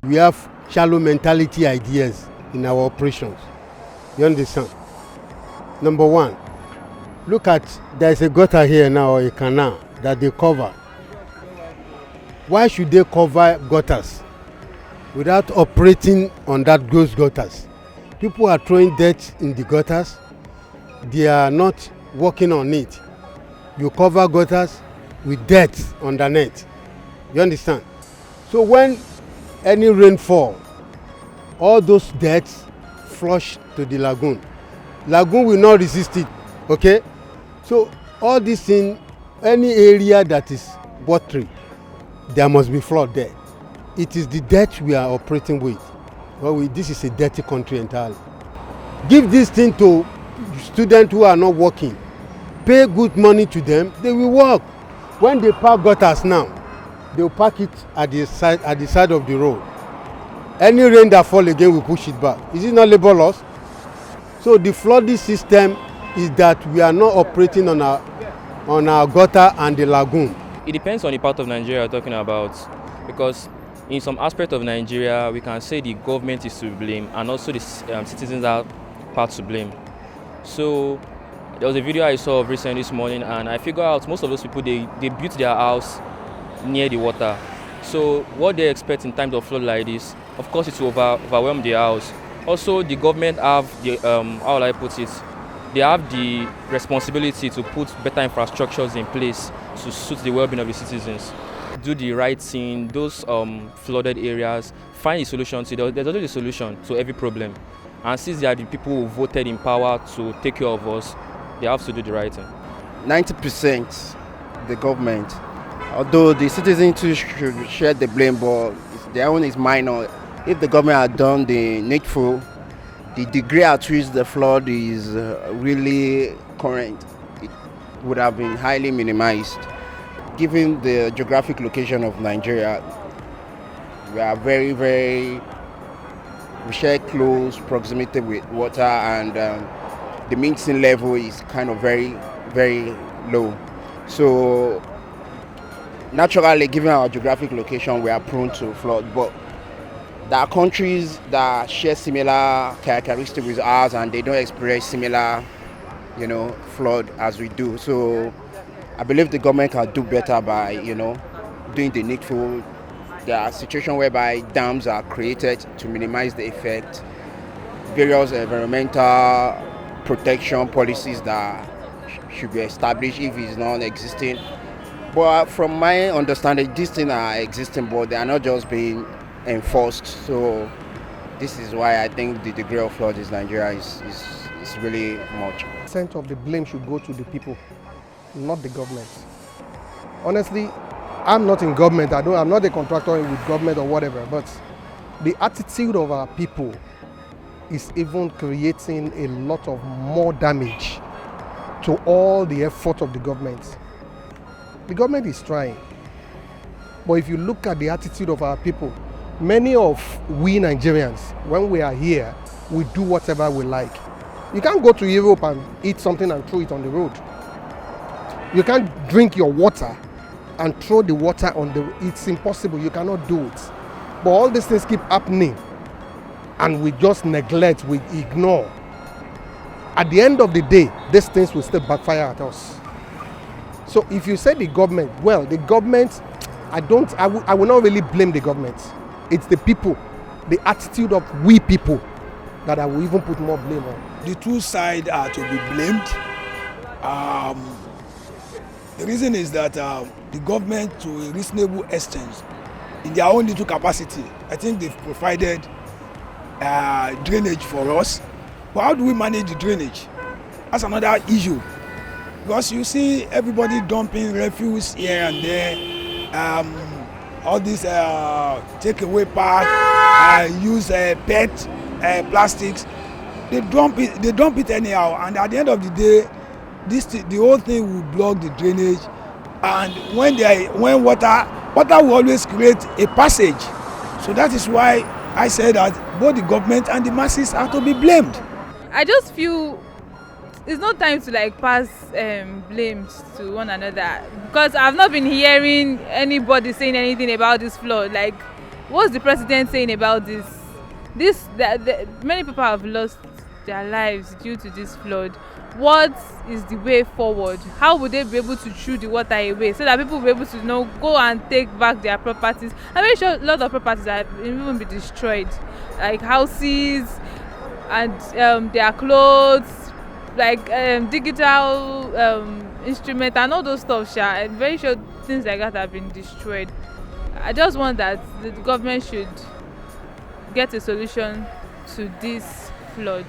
We have shallow mentality ideas in our operations. You understand? Number one, look at, there's a gutter here now, or a canal that they cover. Why should they cover gutters without operating on those gutters? People are throwing dirt in the gutters. They are not working on it. You cover gutters with dirt underneath. You understand? So when any rainfall, all those dirt flush to the lagoon. Lagoon will not resist it. Okay? So all this in any area that is watery, there must be flood there. It is the dirt we are operating with. Well, this is a dirty country entirely. Give this thing to students who are not working. Pay good money to them, they will work. When they park gutters now, they will park it at the side of the road. Any rain that fall again will push it back. Is it not labor loss? So the flooding system is that we are not operating on our gutter and the lagoon. It depends on the part of Nigeria you're talking about, because in some aspect of Nigeria, we can say the government is to blame and also the citizens are part to blame. So there was a video I saw of recently this morning, and I figured out most of those people, they built their house near the water. So what they expect in times of flood like this, of course it will overwhelm their house. Also, the government have the, how will I put it, they have the responsibility to put better infrastructures in place to suit the well-being of the citizens. Do the right thing, those flooded areas, find a solution to it. There's always a solution to every problem. And since they are the people who voted in power to take care of us, they have to do the right thing. 90% the government, although the citizens too should share the blame, but their own is minor. If the government had done the needful, the degree at which the flood is really current, it would have been highly minimized. Given the geographic location of Nigeria, we are we share close proximity with water, and the mean sea level is kind of very, very low. So naturally, given our geographic location, we are prone to flood. But there are countries that share similar characteristics with ours, and they don't experience similar, flood as we do. So I believe the government can do better by, doing the needful. There are situations whereby dams are created to minimize the effect. Various environmental protection policies that should be established if it's not existing. But from my understanding, these things are existing, but they are not just being enforced. So this is why I think the degree of flood in Nigeria is really much. % of the blame should go to the people, not the government. Honestly, I'm not in government. I'm not a contractor with government or whatever, but the attitude of our people is even creating a lot of more damage to all the effort of the government. The government is trying, but if you look at the attitude of our people, many of we Nigerians, when we are here, we do whatever we like. You can't go to Europe and eat something and throw it on the road. You can't drink your water and throw the water on it's impossible. You cannot do it. But all these things keep happening, and we just neglect, we ignore. At the end of the day, these things will still backfire at us. So if you say the government, well, the government, I will not really blame the government. It's the people, the attitude of we people that I will even put more blame on. The two sides are to be blamed. The reason is that the government, to a reasonable extent, in their own little capacity, I think they've provided drainage for us. But how do we manage the drainage? That's another issue. Because you see everybody dumping refuse here and there, all these takeaway park, use PET plastics. They dump it anyhow, and at the end of the day, the whole thing will block the drainage, and when water will always create a passage. So that is why I say that both the government and the masses are to be blamed. I just feel it's not time to pass blames to one another, because I've not been hearing anybody saying anything about this flood. what's the president saying about this? Many people have lost their lives due to this flood. What is the way forward? How would they be able to chew the water away so that people will be able to go and take back their properties? I'm very sure a lot of properties have even been destroyed, like houses and their clothes, like digital instruments and all those stuff. I'm very sure things like that have been destroyed. I just want that the government should get a solution to this flood.